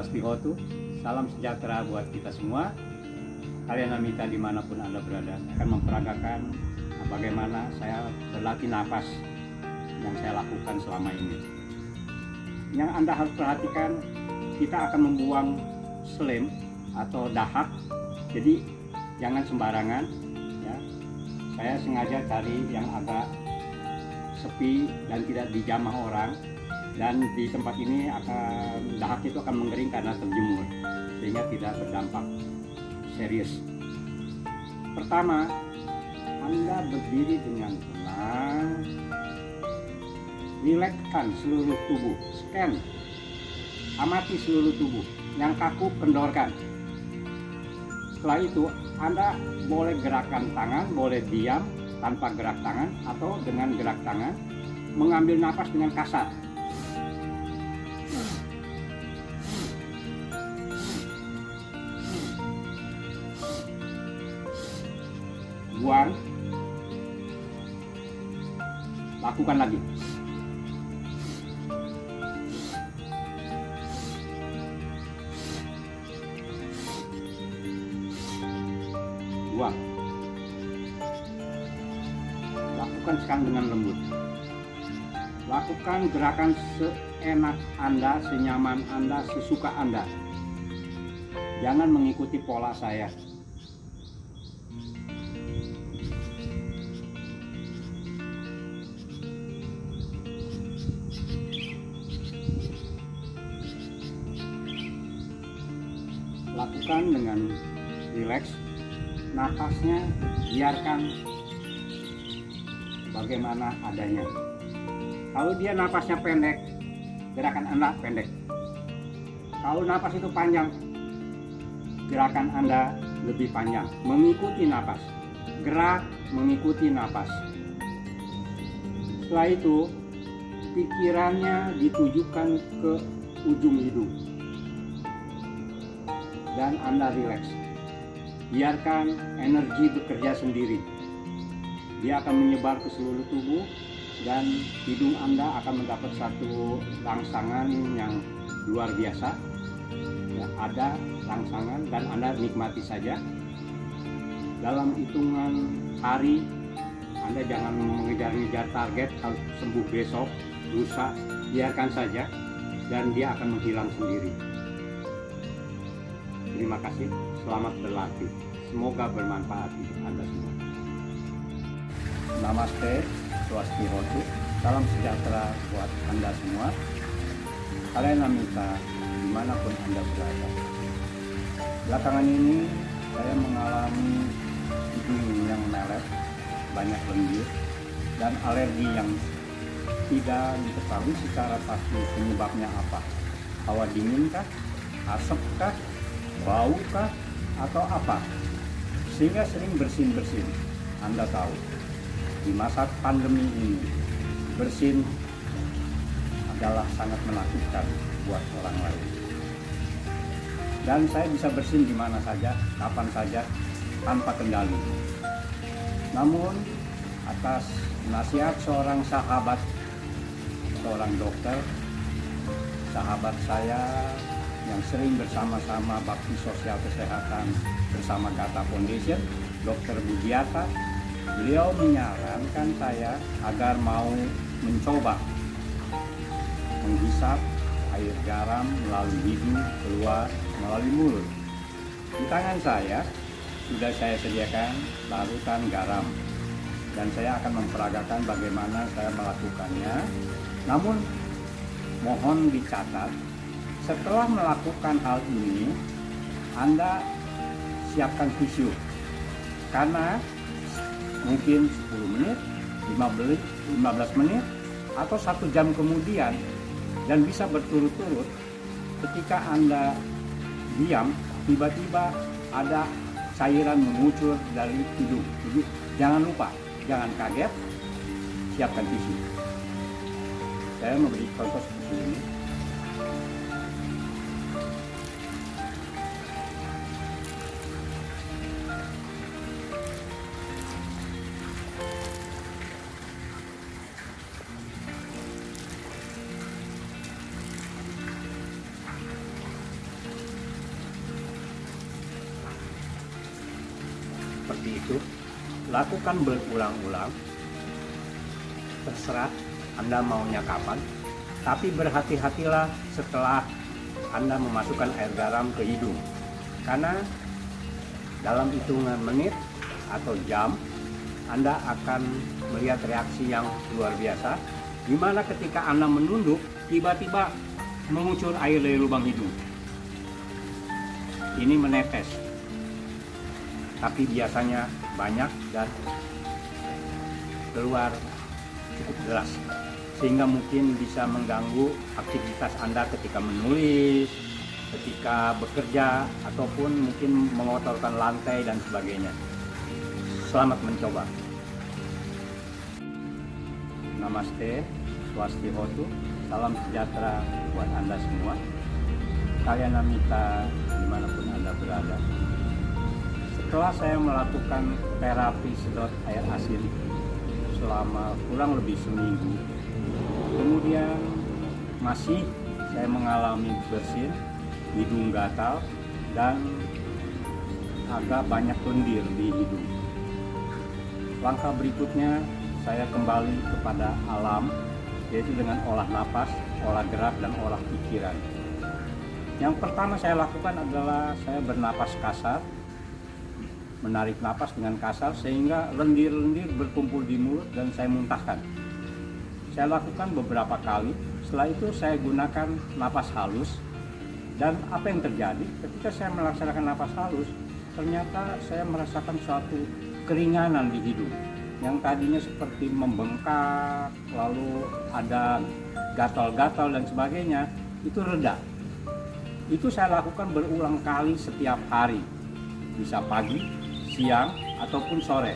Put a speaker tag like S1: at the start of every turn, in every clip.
S1: Swastihotu, salam sejahtera buat kita semua. Kalian Amita dimanapun Anda berada akan memperagakan bagaimana saya berlatih nafas yang saya lakukan selama ini. Yang Anda harus perhatikan, kita akan membuang slam atau dahak, jadi jangan sembarangan ya. Saya sengaja cari yang agak sepi dan tidak dijamah orang, dan di tempat ini dahak itu akan mengering karena terjemur sehingga tidak berdampak serius. Pertama, Anda berdiri dengan tenang, rilekskan seluruh tubuh, scan, amati seluruh tubuh, yang kaku kendorkan. Setelah itu Anda boleh gerakkan tangan, boleh diam tanpa gerak tangan, atau dengan gerak tangan mengambil nafas dengan kasar. Buang, lakukan lagi. Buang. Lakukan sekarang dengan lembut. Lakukan gerakan seenak Anda, senyaman Anda, sesuka Anda. Jangan mengikuti pola saya. Lakukan dengan rileks, nafasnya biarkan bagaimana adanya. Kalau dia nafasnya pendek, gerakan Anda pendek. Kalau nafas itu panjang, gerakan Anda lebih panjang. Mengikuti nafas, gerak mengikuti nafas. Setelah itu, pikirannya ditujukan ke ujung hidung. Dan Anda rileks. Biarkan energi bekerja sendiri. Dia akan menyebar ke seluruh tubuh dan hidung Anda akan mendapat satu rangsangan yang luar biasa. Ya, ada rangsangan dan Anda nikmati saja. Dalam hitungan hari, Anda jangan mengejar-ngejar target harus sembuh besok, lusa. Biarkan saja dan dia akan menghilang sendiri. Terima kasih, selamat berlatih. Semoga bermanfaat untuk Anda semua. Namaste, Swastihotu, salam sejahtera buat Anda semua. Kalian Amita dimanapun Anda berada. Belakangan ini saya mengalami hidung yang melet, banyak lendir, dan alergi yang tidak diketahui secara pasti penyebabnya apa. Hawa dingin kah? Asap kah? Bau kah? Atau apa? Sehingga sering bersin-bersin. Anda tahu, di masa pandemi ini, bersin adalah sangat menakutkan buat orang lain. Dan saya bisa bersin di mana saja, kapan saja, tanpa kendali. Namun, atas nasihat seorang sahabat, seorang dokter, sahabat saya yang sering bersama-sama bakti sosial kesehatan bersama Gata Foundation, Dr. Budiata, beliau menyarankan saya agar mau mencoba menghisap air garam melalui hidung keluar melalui mulut. Di tangan saya sudah saya sediakan larutan garam dan saya akan memperagakan bagaimana saya melakukannya. Namun mohon dicatat, setelah melakukan hal ini, Anda siapkan tisu. Karena mungkin 10 menit, 15 menit, atau 1 jam kemudian, dan bisa berturut-turut, ketika Anda diam, tiba-tiba ada cairan mengucur dari hidung. Jadi jangan lupa, jangan kaget, siapkan tisu. Saya memberi contoh seperti ini. itu, lakukan berulang-ulang. Terserah Anda maunya kapan, tapi berhati-hatilah setelah Anda memasukkan air garam ke hidung, karena dalam hitungan menit atau jam Anda akan melihat reaksi yang luar biasa, di mana ketika Anda menunduk tiba-tiba mengucur air dari lubang hidung. Ini menetes, tapi biasanya banyak dan keluar cukup deras, sehingga mungkin bisa mengganggu aktivitas Anda ketika menulis, ketika bekerja, ataupun mungkin mengotorkan lantai dan sebagainya. Selamat mencoba. Namaste, Swastihotu, salam sejahtera buat Anda semua. Kalian Namita dimanapun Anda berada. Setelah saya melakukan terapi sedot air asin selama kurang lebih seminggu, kemudian masih saya mengalami bersin, hidung gatal, dan agak banyak lendir di hidung. Langkah berikutnya saya kembali kepada alam, yaitu dengan olah napas, olah gerak, dan olah pikiran. Yang pertama saya lakukan adalah saya bernapas kasar, menarik napas dengan kasar sehingga lendir-lendir berkumpul di mulut dan saya muntahkan. Saya lakukan beberapa kali. Setelah itu saya gunakan napas halus, dan apa yang terjadi ketika saya melaksanakan napas halus, ternyata saya merasakan suatu keringanan di hidung yang tadinya seperti membengkak, lalu ada gatal-gatal dan sebagainya, itu reda. Itu saya lakukan berulang kali setiap hari, bisa pagi, siang, ataupun sore.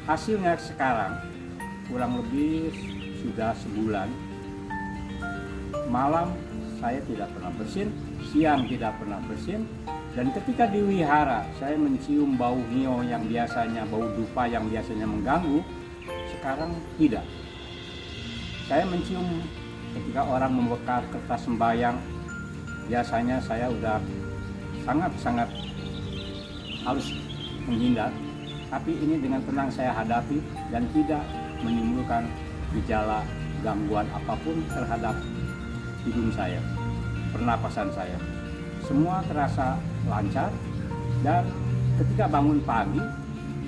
S1: Hasilnya sekarang kurang lebih sudah sebulan. Malam saya tidak pernah bersin, siang tidak pernah bersin, dan ketika di wihara saya mencium bau nio yang biasanya, bau dupa yang biasanya mengganggu, sekarang tidak. Saya mencium ketika orang membakar kertas sembahyang, biasanya saya udah sangat-sangat harus menghindar, tapi ini dengan tenang saya hadapi dan tidak menimbulkan gejala gangguan apapun terhadap hidung saya, pernapasan saya. Semua terasa lancar, dan ketika bangun pagi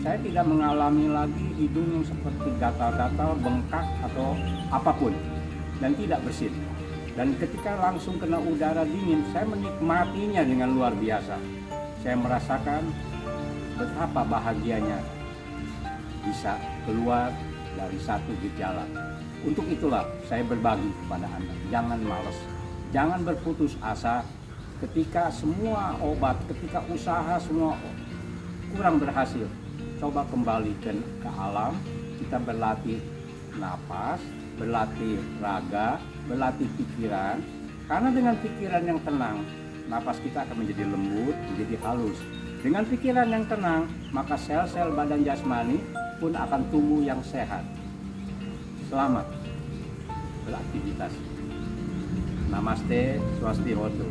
S1: saya tidak mengalami lagi hidung yang seperti gatal-gatal, bengkak atau apapun, dan tidak bersin. Dan ketika langsung kena udara dingin, saya menikmatinya dengan luar biasa. Saya merasakan betapa bahagianya bisa keluar dari satu gejala. Untuk itulah saya berbagi kepada Anda. Jangan malas, jangan berputus asa ketika semua obat, ketika usaha semua kurang berhasil. Coba kembali ke alam, kita berlatih napas, berlatih raga, berlatih pikiran. Karena dengan pikiran yang tenang, napas kita akan menjadi lembut, menjadi halus. Dengan pikiran yang tenang, maka sel-sel badan jasmani pun akan tumbuh yang sehat. Selamat beraktivitas. Namaste, Swastihotu.